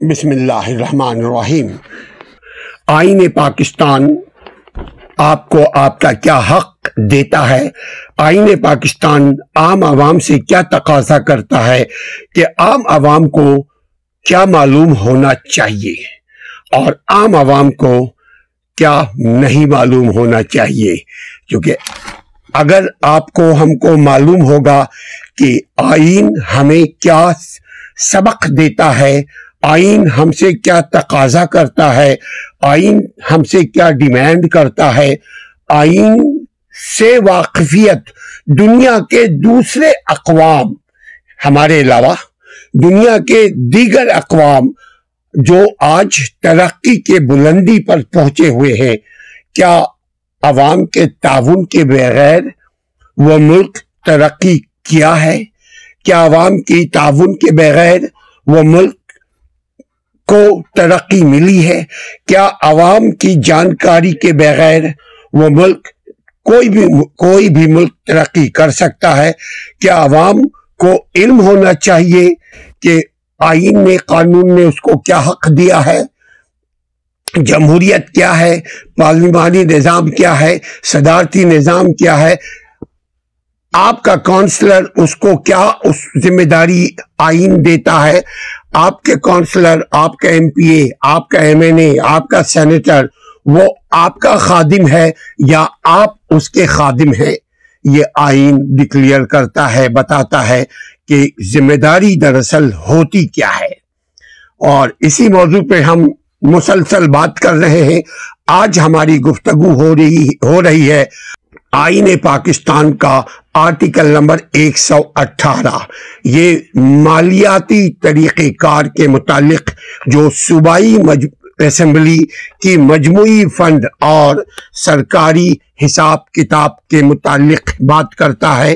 بسم اللہ الرحمن الرحیم۔ آئین پاکستان آپ کو آپ کا کیا حق دیتا ہے؟ آئین پاکستان عام عوام سے کیا تقاضا کرتا ہے کہ عام عوام کو کیا معلوم ہونا چاہیے اور عام عوام کو کیا نہیں معلوم ہونا چاہیے؟ کیونکہ اگر آپ کو ہم کو معلوم ہوگا کہ آئین ہمیں کیا سبق دیتا ہے، آئین ہم سے کیا تقاضا کرتا ہے، آئین ہم سے کیا ڈیمانڈ کرتا ہے، آئین سے واقفیت دنیا کے دوسرے اقوام ہمارے علاوہ دنیا کے دیگر اقوام جو آج ترقی کے بلندی پر پہنچے ہوئے ہیں، کیا عوام کے تعاون کے بغیر وہ ملک ترقی کیا ہے؟ کیا عوام کی تعاون کے بغیر وہ ملک کو ترقی ملی ہے؟ کیا عوام کی جانکاری کے بغیر وہ ملک کوئی بھی ملک ترقی کر سکتا ہے؟ کیا عوام کو علم ہونا چاہیے کہ آئین نے، قانون نے اس کو کیا حق دیا ہے، جمہوریت کیا ہے، پارلیمانی نظام کیا ہے، صدارتی نظام کیا ہے، آپ کا کونسلر اس کو کیا اس ذمہ داری آئین دیتا ہے، آپ کے کونسلر، آپ کا ایم پی اے، آپ کا ایم این اے، آپ کا سینیٹر وہ آپ کا خادم ہے یا آپ اس کے خادم ہیں؟ یہ آئین ڈکلیئر کرتا ہے، بتاتا ہے کہ ذمہ داری دراصل ہوتی کیا ہے۔ اور اسی موضوع پہ ہم مسلسل بات کر رہے ہیں۔ آج ہماری گفتگو ہو رہی ہے آئین پاکستان کا آرٹیکل نمبر 118۔ یہ مالیاتی طریقہ کار کے متعلق جو صوبائی اسمبلی کی مجموعی فنڈ اور سرکاری حساب کتاب کے متعلق بات کرتا ہے۔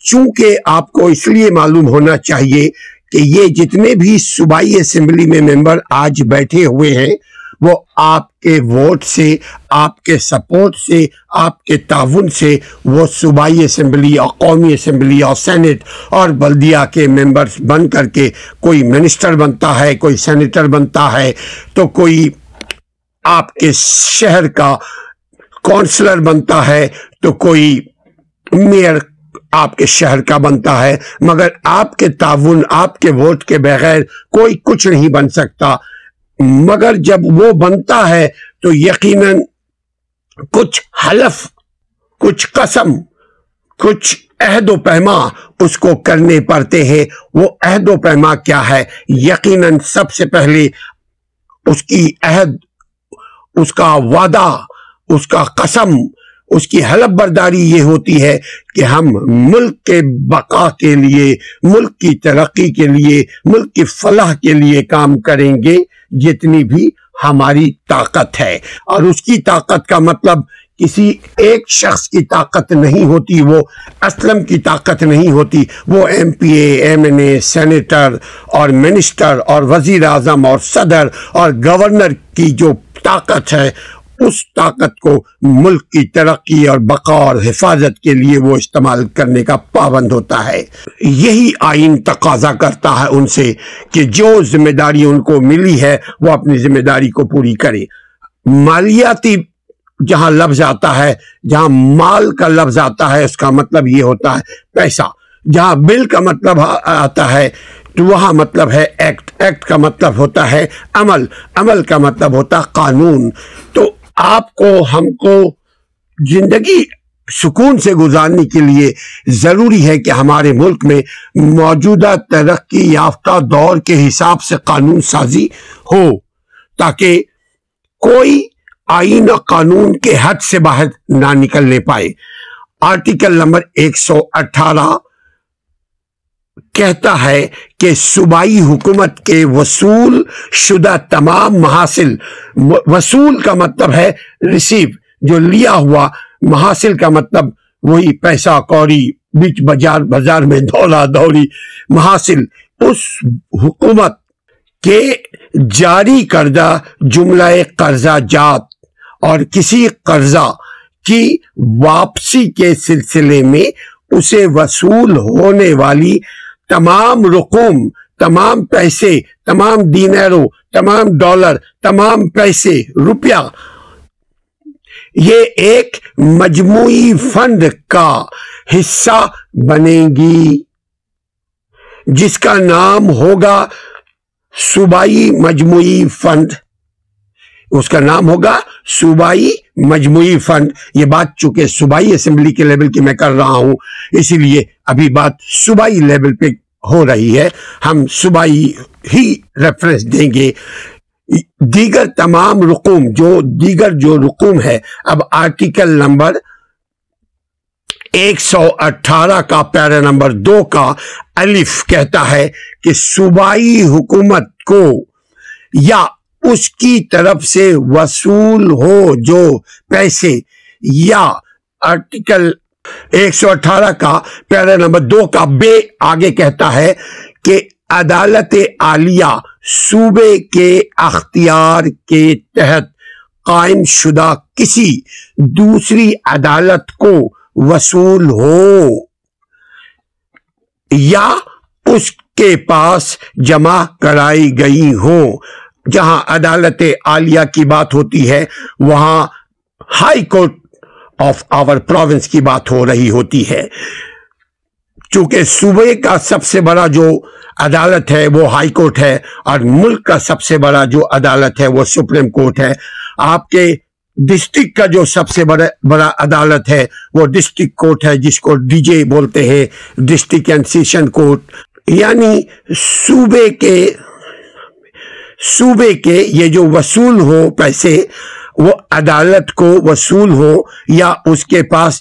چونکہ آپ کو اس لیے معلوم ہونا چاہیے کہ یہ جتنے بھی صوبائی اسمبلی میں ممبر آج بیٹھے ہوئے ہیں وہ آپ کے ووٹ سے، آپ کے سپورٹ سے، آپ کے تعاون سے وہ صوبائی اسمبلی اور قومی اسمبلی اور سینٹ اور بلدیہ کے ممبرز بن کر کے کوئی منسٹر بنتا ہے، کوئی سینیٹر بنتا ہے، تو کوئی آپ کے شہر کا کونسلر بنتا ہے، تو کوئی میئر آپ کے شہر کا بنتا ہے، مگر آپ کے تعاون، آپ کے ووٹ کے بغیر کوئی کچھ نہیں بن سکتا۔ مگر جب وہ بنتا ہے تو یقیناً کچھ حلف، کچھ قسم، کچھ عہد و پیما اس کو کرنے پڑتے ہیں۔ وہ عہد و پیما کیا ہے؟ یقیناً سب سے پہلے اس کی عہد، اس کا وعدہ، اس کا قسم، اس کی حلف برداری یہ ہوتی ہے کہ ہم ملک کے بقا کے لیے، ملک کی ترقی کے لیے، ملک کی فلاح کے لیے کام کریں گے جتنی بھی ہماری طاقت ہے۔ اور اس کی طاقت کا مطلب کسی ایک شخص کی طاقت نہیں ہوتی، وہ اسلم کی طاقت نہیں ہوتی، وہ ایم پی اے، ایم این اے، سینیٹر اور منسٹر اور وزیر اعظم اور صدر اور گورنر کی جو طاقت ہے، اس طاقت کو ملک کی ترقی اور بقا اور حفاظت کے لیے وہ استعمال کرنے کا پابند ہوتا ہے۔ یہی آئین تقاضا کرتا ہے ان سے کہ جو ذمہ داری ان کو ملی ہے وہ اپنی ذمہ داری کو پوری کرے۔ مالیاتی جہاں لفظ آتا ہے، جہاں مال کا لفظ آتا ہے، اس کا مطلب یہ ہوتا ہے پیسہ۔ جہاں بل کا مطلب آتا ہے تو وہاں مطلب ہے ایکٹ، ایکٹ کا مطلب ہوتا ہے عمل، عمل کا مطلب ہوتا ہے قانون۔ تو آپ کو، ہم کو زندگی سکون سے گزارنے کے لیے ضروری ہے کہ ہمارے ملک میں موجودہ ترقی یافتہ دور کے حساب سے قانون سازی ہو، تاکہ کوئی آئین اور قانون کے حد سے باہر نہ نکلنے پائے۔ آرٹیکل نمبر 118 کہتا ہے کہ صوبائی حکومت کے وصول شدہ تمام محاصل، وصول کا مطلب ہے ریسیو، جو لیا ہوا، محاصل کا مطلب وہی پیسہ کوری، بیچ بازار میں دوڑا دوڑی، محاصل اس حکومت کے جاری کردہ جملہ قرضہ جات اور کسی قرضہ کی واپسی کے سلسلے میں اسے وصول ہونے والی تمام رقوم تمام پیسے، تمام دینارو، تمام ڈالر، تمام پیسے، روپیہ، یہ ایک مجموعی فنڈ کا حصہ بنیں گی جس کا نام ہوگا صوبائی مجموعی فنڈ. اس کا نام ہوگا صوبائی مجموعی فنڈ. یہ بات چونکہ صوبائی اسمبلی کے لیول کی میں کر رہا ہوں، اسی لیے ابھی بات صوبائی لیول پہ ہو رہی ہے. ہم صوبائی ہی ریفرنس دیں گے. دیگر تمام رقوم جو رقوم ہے، اب آرٹیکل نمبر 118 کا پیرا نمبر 2 کا الف کہتا ہے کہ صوبائی حکومت کو یا اس کی طرف سے وصول ہو جو پیسے، یا آرٹیکل 118 کا پیرا نمبر 2 کا بے آگے کہتا ہے کہ عدالت عالیہ صوبے کے اختیار کے تحت قائم شدہ کسی دوسری عدالت کو وصول ہو یا اس کے پاس جمع کرائی گئی ہوں. جہاں عدالت عالیہ کی بات ہوتی ہے وہاں high court of our province کی بات ہو رہی ہوتی ہے. چونکہ صوبے کا سب سے بڑا جو عدالت ہے وہ ہائی کورٹ ہے، اور ملک کا سب سے بڑا جو عدالت ہے وہ سپریم کورٹ ہے. آپ کے ڈسٹرکٹ کا جو سب سے بڑا عدالت ہے وہ ڈسٹرکٹ کورٹ ہے، جس کو ڈی جے بولتے ہیں، ڈسٹرکٹ اینڈ سیشن کورٹ. یعنی صوبے کے یہ جو وصول ہو پیسے، وہ عدالت کو وصول ہو یا اس کے پاس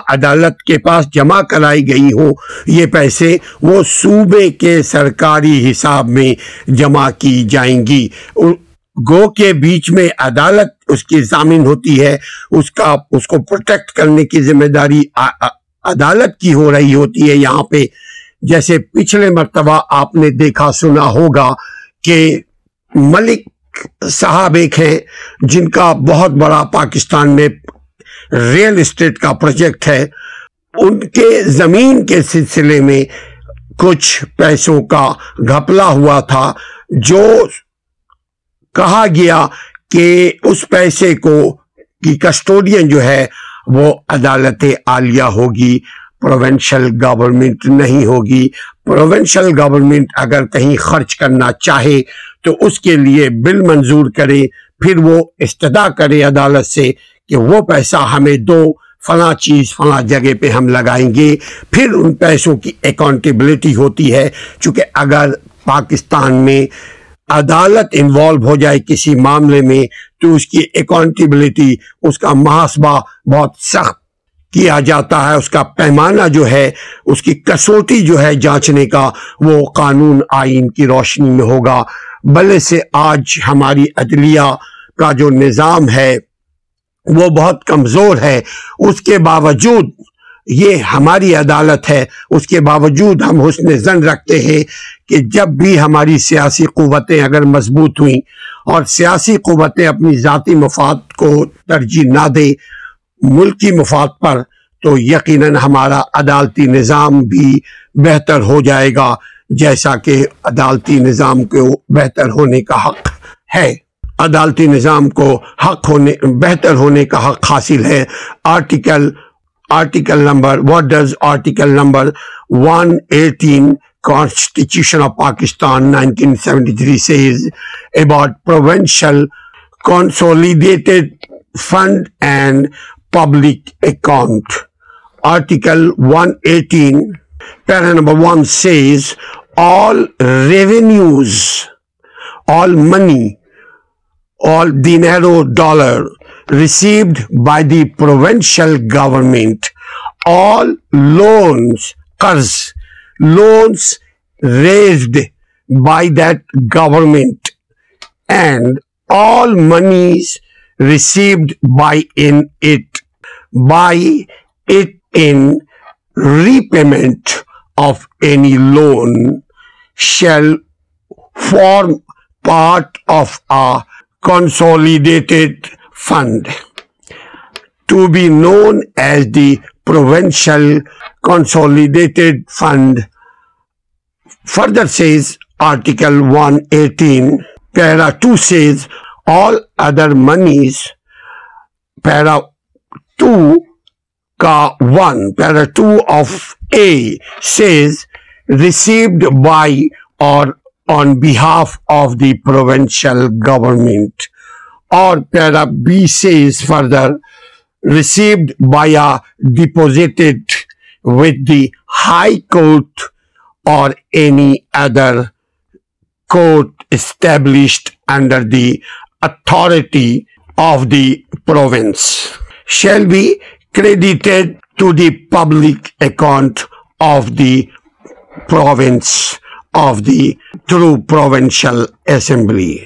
عدالت کے پاس جمع کرائی گئی ہو یہ پیسے، وہ صوبے کے سرکاری حساب میں جمع کی جائیں گی. گو کے بیچ میں عدالت اس کی ضامن ہوتی ہے، اس کو پروٹیکٹ کرنے کی ذمہ داری عدالت کی ہو رہی ہوتی ہے. یہاں پہ جیسے پچھلے مرتبہ آپ نے دیکھا سنا ہوگا کہ ملک صاحب ایک ہیں جن کا بہت بڑا پاکستان میں ریل اسٹیٹ کا پروجیکٹ ہے. ان کے زمین کے سلسلے میں کچھ پیسوں کا گھپلا ہوا تھا، جو کہا گیا کہ اس پیسے کی کسٹوڈین جو ہے وہ عدالت عالیہ ہوگی، پروونشل گورنمنٹ نہیں ہوگی. پروونشل گورنمنٹ اگر کہیں خرچ کرنا چاہے تو اس کے لیے بل منظور کرے، پھر وہ استدعا کرے عدالت سے کہ وہ پیسہ ہمیں دو، فلاں چیز فلاں جگہ پہ ہم لگائیں گے. پھر ان پیسوں کی اکاؤنٹیبلٹی ہوتی ہے. چونکہ اگر پاکستان میں عدالت انوالو ہو جائے کسی معاملے میں تو اس کی اکاؤنٹیبلٹی، اس کا محاسبہ بہت سخت کیا جاتا ہے. اس کا پیمانہ جو ہے، اس کی کسوٹی جو ہے جانچنے کا، وہ قانون آئین کی روشنی میں ہوگا. بلے سے آج ہماری عدلیہ کا جو نظام ہے وہ بہت کمزور ہے. اس کے باوجود یہ ہماری عدالت ہے، اس کے باوجود ہم حسن ظن رکھتے ہیں کہ جب بھی ہماری سیاسی قوتیں اگر مضبوط ہوئیں اور سیاسی قوتیں اپنی ذاتی مفاد کو ترجیح نہ دیں ملکی مفاد پر، تو یقیناً ہمارا عدالتی نظام بھی بہتر ہو جائے گا، جیسا کہ عدالتی نظام کو بہتر ہونے کا حق ہے. عدالتی نظام کو بہتر ہونے کا حق حاصل ہے. Article number what does article number 118 Constitution of Pakistan 1973 says about provincial consolidated fund and public account. Article 118 para number 1 says all revenues, all money, all dinero, dollar received by the provincial government, all loans, qarz, loans raised by that government, and all monies received by it in repayment of any loan shall form part of a consolidated fund to be known as the Provincial Consolidated Fund. Further says Article 118, Para 2 says all other monies, Para 2 ka 1, Para 2 of A says received by or on behalf of the provincial government, or Para B says further received via deposited with the High Court or any other court established under the authority of the province, shall be credited to the public account of the province of the through provincial assembly.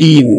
3